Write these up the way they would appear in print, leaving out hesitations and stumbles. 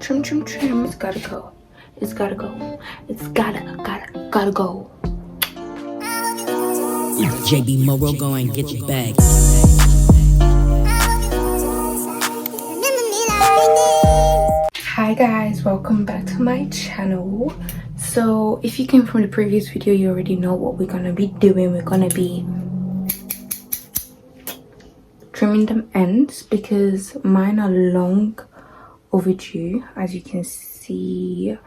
Trim, trim, trim. It's gotta go. It's gotta go. It's gotta go. JB Moro, go and get your bag. Hi guys, welcome back to my channel. So if you came from the previous video, you already know what we're gonna be doing. We're gonna be trimming them ends because mine are long overdue. As you can see,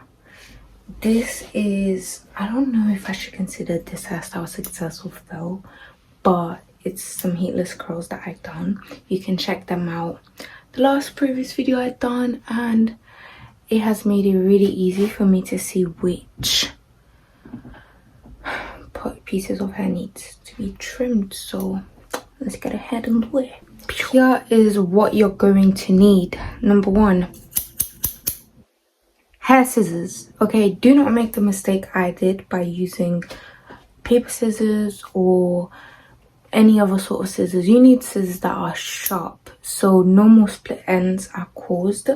this is, I don't know if I should consider this hairstyle successful though, but it's some heatless curls that I've done. You can check them out, the last previous video I've done, and it has made it really easy for me to see which pieces of hair needs to be trimmed. So let's get ahead and do it. Here is what you're going to need. Number one, hair scissors. Okay, do not make the mistake I did by using paper scissors or any other sort of scissors. You need scissors that are sharp so no more split ends are caused,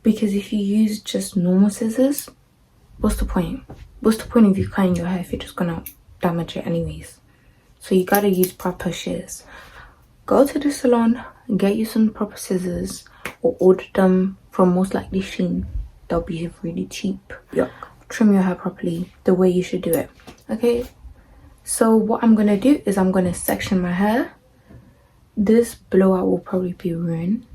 because if you use just normal scissors, what's the point? What's the point of you cutting your hair if you're just gonna damage it anyways? So you gotta use proper shears. Go to the salon, get you some proper scissors, or order them from most likely Shein. They'll be really cheap. Yuck. Trim your hair properly the way you should do it. Okay, so what I'm gonna do is I'm gonna section my hair. This blowout will probably be ruined.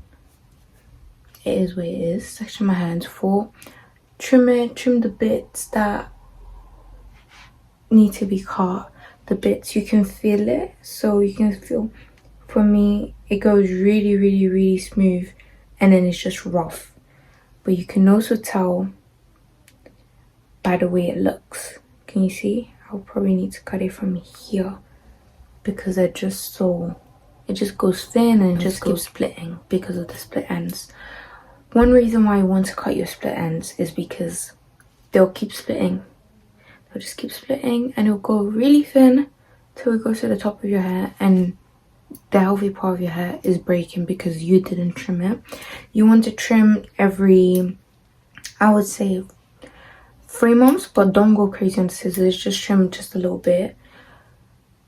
It is what it is. Section my hair into four. Trim it, trim the bits that need to be cut. The bits you can feel it, so you can feel. For me, it goes really smooth, and then it's just rough. But you can also tell by the way it looks. Can you see? I'll probably need to cut it from here because they're just so, it just goes thin and it just goes splitting because of the split ends. One reason why you want to cut your split ends is because they'll keep splitting. They'll just keep splitting and it'll go really thin till it goes to the top of your hair, and the healthy part of your hair is breaking because you didn't trim it. You want to trim every, I would say 3 months, but don't go crazy on the scissors. Just trim just a little bit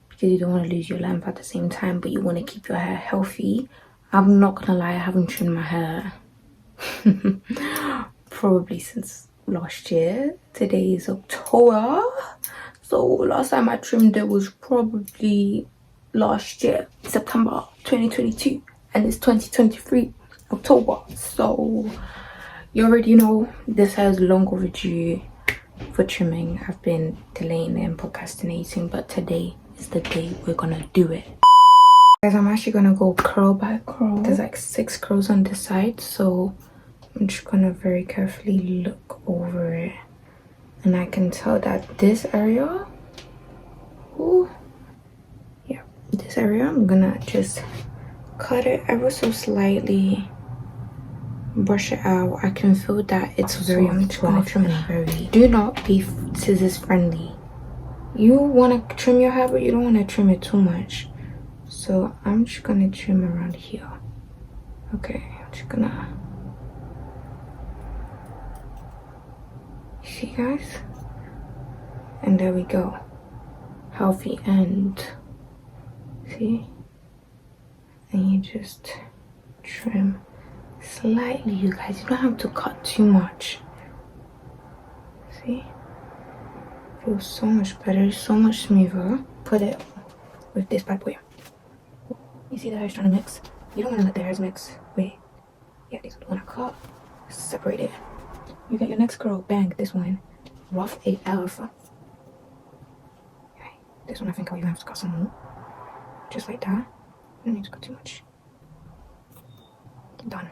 because you don't want to lose your length at the same time, but you want to keep your hair healthy. I'm not gonna lie, I haven't trimmed my hair probably since last year. Today is October, so last time I trimmed it was probably last year, September 2022, and it's 2023 October. So you already know this hair is long overdue for trimming. I've been delaying it and procrastinating, but today is the day we're gonna do it. Guys, I'm actually gonna go curl by curl. There's like 6 curls on this side, so I'm just gonna very carefully look over it, and I can tell that this area, ooh, yeah, this area, I'm gonna just cut it ever so slightly, brush it out. I can feel that it's very rough and very. Do not be scissors friendly. You want to trim your hair, but you don't want to trim it too much. So I'm just gonna trim around here. Okay, I'm just gonna, see guys, and there we go, healthy end. See, and you just trim slightly, you guys. You don't have to cut too much. See, feels so much better, so much smoother. Put it with this bad boy. You see the hair's trying to mix. You don't want to let the hairs mix. Wait, yeah, these don't want to cut. Separate it. You get your next curl. Bang, this one rough AF. Okay, this one I think I'll even have to cut some more. Just like that. You don't need to cut too much. Done.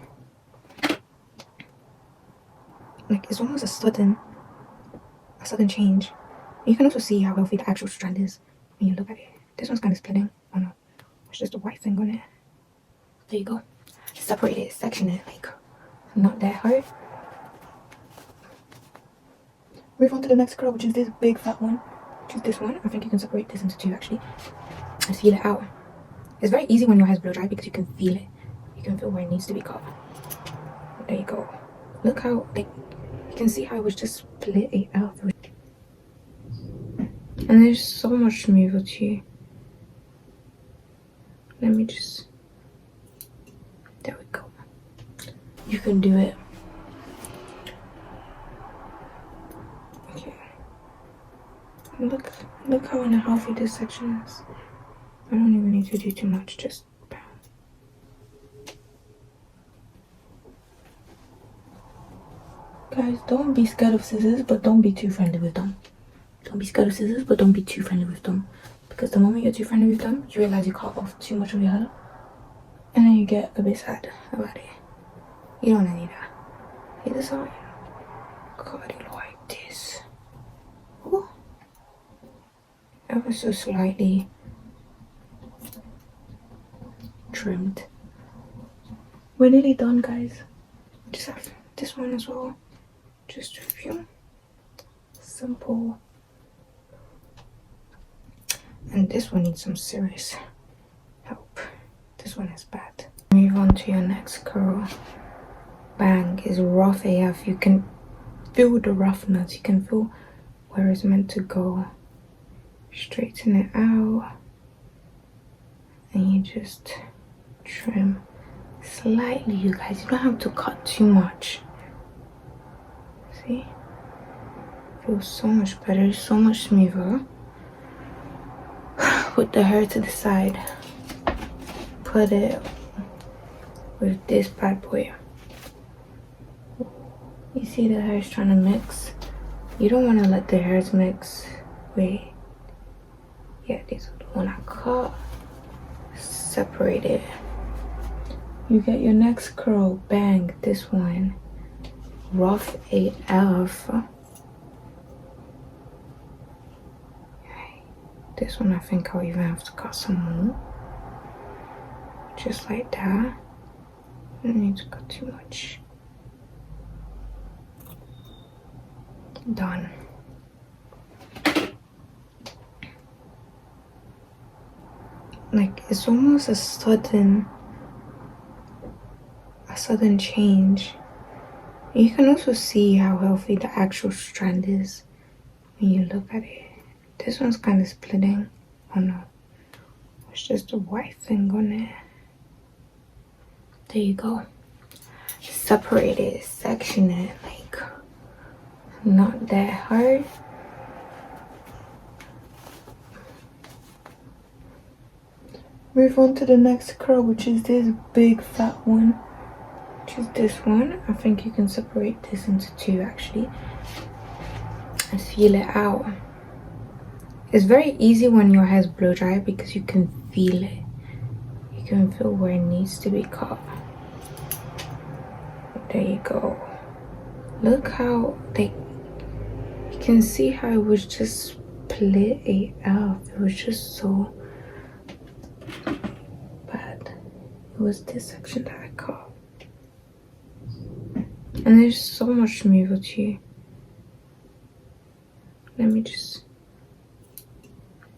Like, it's almost a sudden change. You can also see how healthy the actual strand is when you look at it. This one's kind of splitting. Oh no, it's just a white thing on it. There you go. Separate it, section it, like, not that hard. Move on to the next curl, which is this big fat one, which is this one. I think you can separate this into 2 actually, and feel it out. It's very easy when your hair's blow dry because you can feel it. You can feel where it needs to be cut. There you go. Look how, like, you can see how it was just split it out. And there's so much smoother too. Let me just, there we go. You can do it. Okay. Look how unhealthy this section is. I don't even need to do too much, just bam. Guys, don't be scared of scissors, but don't be too friendly with them. Don't be scared of scissors, but don't be too friendly with them. Because the moment you're too friendly with them, you realize you cut off too much of your hair. And then you get a bit sad about it. You don't want to do that. Hit the side. Cut it like this. Ooh. Ever so slightly trimmed. We're nearly done, guys. Just have this one as well. Just a few. Simple. And this one needs some serious help. This one is bad. Move on to your next curl. Bang is rough AF. You can feel the roughness. You can feel where it's meant to go. Straighten it out. And you just trim slightly, you guys. You don't have to cut too much. See? Feels so much better, so much smoother. Put the hair to the side. Put it with this bad boy. You see the hair's trying to mix. You don't want to let the hairs mix. Wait. Yeah, these are the one I cut. Separate it. You get your next curl. Bang. This one. Rough AF. This one I think I'll even have to cut some more. Just like that. I don't need to cut too much. Done. Like, it's almost a sudden change. You can also see how healthy the actual strand is when you look at it. This one's kind of splitting. Oh no, it's just a white thing on it. There you go. Separate it, section it, like, not that hard. Move on to the next curl, which is this big fat one, which is this one. I think you can separate this into two actually and feel it out. It's very easy when your hair's blow dry because you can feel it. You can feel where it needs to be cut. There you go. Look how, like, you can see how it was just split it out. It was just so bad. It was this section that I cut. And there's so much smoother too. Let me just,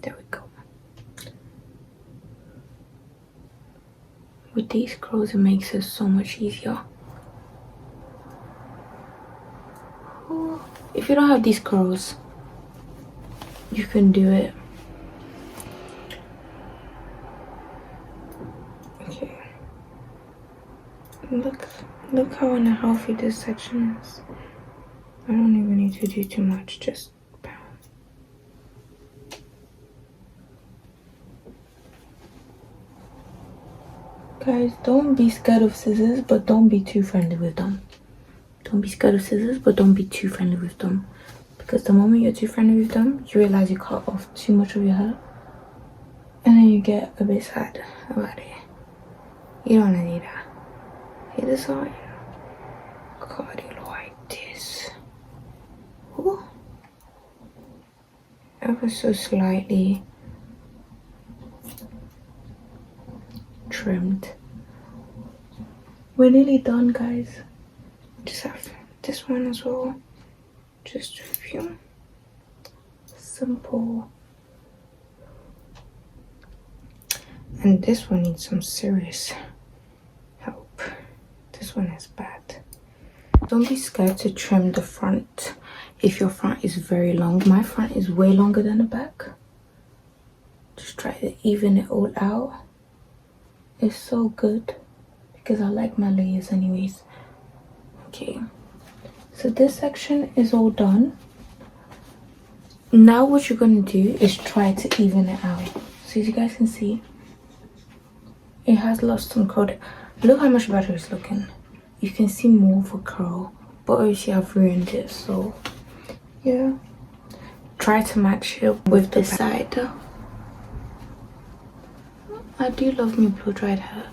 there we go. With these curls, it makes it so much easier. If you don't have these curls, you can do it. Okay. Look how unhealthy this section is. I don't even need to do too much, just bam. Guys, don't be scared of scissors, but don't be too friendly with them. Don't be scared of scissors, but don't be too friendly with them. Because the moment you're too friendly with them, you realize you cut off too much of your hair. And then you get a bit sad about it. You don't want to do that. Hit the side. Cut it like this. Ooh. Ever so slightly trimmed. We're nearly done, guys. Just have this one as well. Just a few. Simple. And this one needs some serious help. This one is bad. Don't be scared to trim the front if your front is very long. My front is way longer than the back. Just try to even it all out. It's so good because I like my layers anyways. Okay, so this section is all done. Now what you're gonna do is try to even it out. So as you guys can see, it has lost some curl. Look how much better it's looking. You can see more of a curl, but obviously I've ruined it, so yeah. Try to match it with this side. I do love me blow dried hair.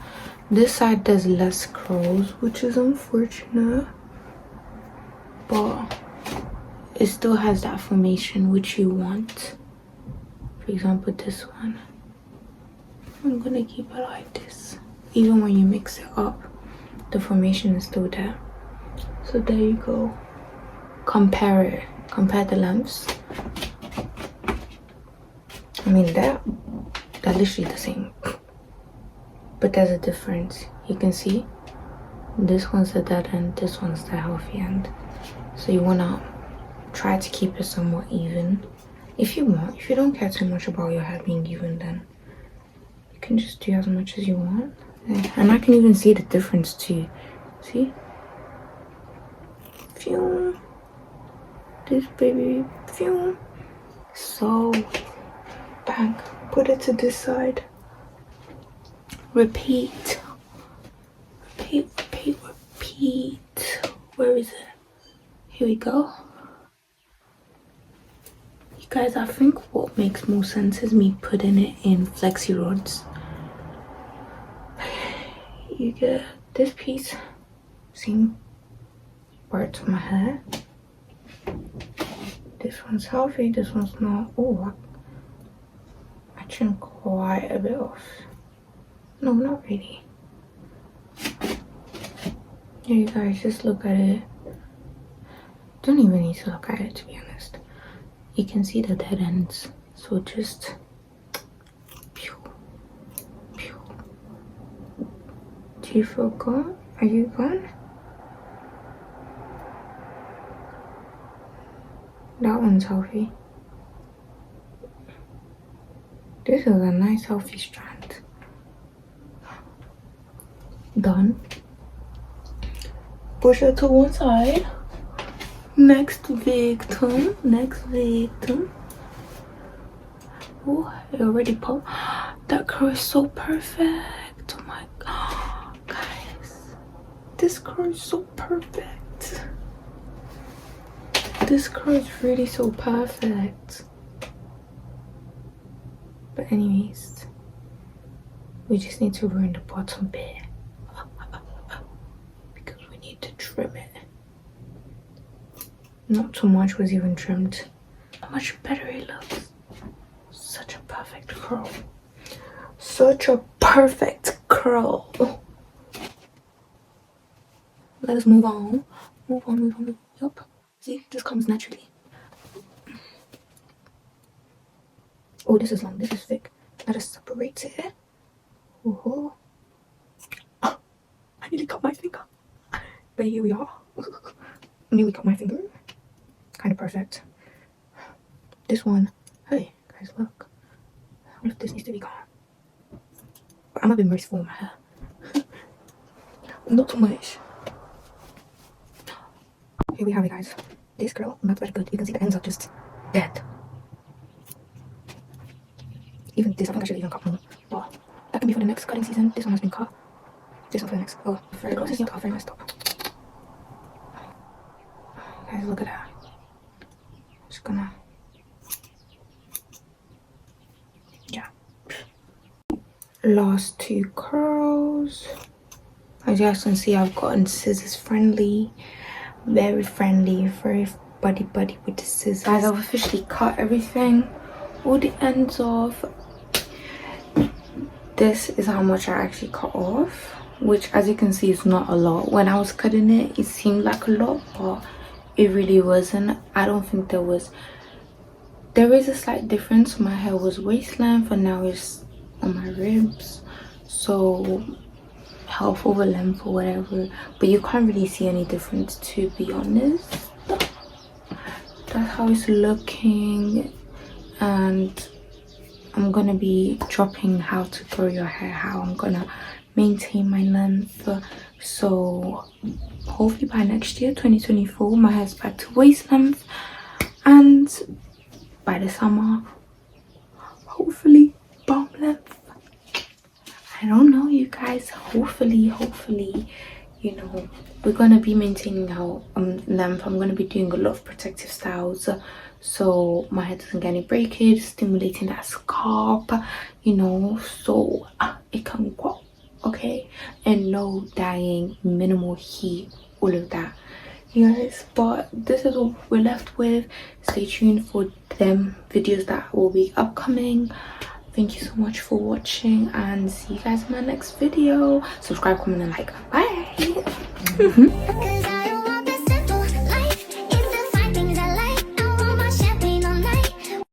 This side does less curls, which is unfortunate, but it still has that formation which you want. For example, this one, I'm gonna keep it like this. Even when you mix it up, the formation is still there. So there you go. Compare it. Compare the lengths. I mean, they're literally the same, but there's a difference. You can see this one's the dead end, this one's the healthy end. So you wanna try to keep it somewhat even if you want. If you don't care too much about your hair being even, then you can just do as much as you want. And I can even see the difference too. See? Phew. This baby. Phew. So bang. Put it to this side. Repeat. Repeat, repeat, repeat. Where is it? Here we go. You guys, I think what makes more sense is me putting it in flexi rods. You get this piece. See where it's my hair. This one's healthy, this one's not. Oh, I trimmed quite a bit off. No, not really. Here you guys, just look at it. Don't even need to look at it, to be honest. You can see the dead ends, so just pew, pew. Do you feel gone? Are you gone? That one's healthy. This is a nice healthy strand. Done. Push it to one side. Next victim. Next victim. Oh, it already popped. That curl is so perfect. Oh my god, guys. This curl is so perfect. This curl is really so perfect. But anyways, we just need to ruin the bottom bit. Because we need to trim it. Not too much was even trimmed. How much better it looks. Such a perfect curl. Such a perfect curl. Let us move on. Move on, move on, move on. Yup. See, this comes naturally. Oh, this is long, this is thick. Let us separate it. Oh, I nearly cut my finger. But here we are. Nearly cut my finger. Kind of perfect. This one, hey guys, look. What if this needs to be gone? But I'm gonna be merciful with my hair. Not too much. Here we have it, guys. This curl, not very good. You can see the ends are just dead. Even this, I think I should even cut more. But that can be for the next cutting season. This one has been cut. This one for the next. Oh, the process is very messed up. Guys, look at that. Just gonna. Yeah. Last two curls. As you guys can see, I've gotten scissors friendly. Very friendly. Very buddy with the scissors. Guys, I've officially cut everything. All the ends off. This is how much I actually cut off, which as you can see is not a lot. When I was cutting it, it seemed like a lot, but it really wasn't. I don't think there is a slight difference. My hair was waist length and now it's on my ribs, so health over length or whatever, but you can't really see any difference, to be honest. That's how it's looking. And I'm gonna be dropping how to grow your hair, how I'm gonna maintain my length. So hopefully by next year, 2024, my hair's back to waist length, and by the summer, hopefully bum length. I don't know, you guys. Hopefully, you know, we're gonna be maintaining our length. I'm gonna be doing a lot of protective styles, so my hair doesn't get any breakage, stimulating that scalp, you know, so it can grow, okay? And no dyeing, minimal heat, all of that, you guys. But this is what we're left with. Stay tuned for them videos that will be upcoming. Thank you so much for watching, and see you guys in my next video. Subscribe, comment, and like. Bye.